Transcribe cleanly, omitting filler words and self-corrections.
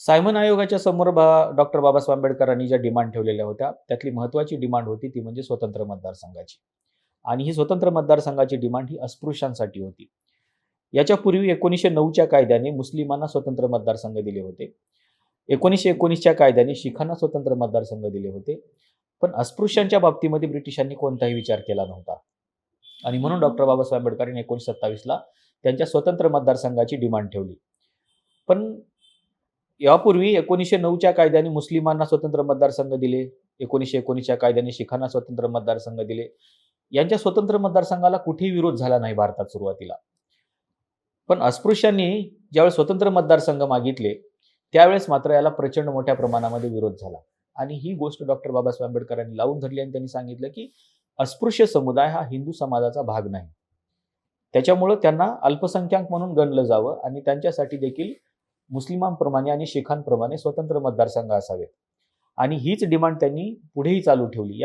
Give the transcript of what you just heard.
Simon आयोगाच्या समोर doctor Babasaheb आंबेडकरांनी ज्या डिमांड ठेवलेल्या होत्या, त्यातली महत्त्वाची डिमांड होती ती म्हणजे स्वतंत्र मतदारसंघाची. आणि ही स्वतंत्र मतदारसंघाची डिमांड ही अस्पृश्यांसाठी होती. याच्यापूर्वी 1909च्या कायद्याने मुस्लिमांना स्वतंत्र मतदारसंघ दिले होते. 1919च्या कायद्याने शीखांना स्वतंत्र मतदारसंघ दिले होते. पण अस्पृश्यांच्या बाबतीमध्ये ब्रिटिशांनी कोणताही विचार केला नव्हता. आणि म्हणून डॉक्टर बाबासाहेब आंबेडकरांनी 1927ला त्यांच्या स्वतंत्र मतदारसंघाची डिमांड ठेवली. पण यापूर्वी 1909च्या कायद्याने मुस्लिमांना स्वतंत्र मतदारसंघ दिले. 1919च्या कायद्याने शीखांना स्वतंत्र मतदारसंघ दिले. यांच्या स्वतंत्र मतदारसंघाला कुठेही विरोध झाला नाही भारतात सुरुवातीला. पण अस्पृश्यांनी ज्यावेळेस स्वतंत्र मतदारसंघ मागितले, त्यावेळेस मात्र याला प्रचंड मोठ्या प्रमाणामध्ये विरोध झाला. आणि ही गोष्ट डॉक्टर बाबासाहेब आंबेडकरांनी लावून धरली आणि त्यांनी सांगितलं, की अस्पृश्य समुदाय हा हिंदू समाजाचा भाग नाही. त्याच्यामुळं त्यांना अल्पसंख्याक म्हणून गणलं जावं आणि त्यांच्यासाठी देखील मुस्लिमांप्रमाणे आणि शीखांप्रमाणे स्वतंत्र मतदारसंघ असावेत. आणि हीच डिमांड त्यांनी पुढेही चालू ठेवली.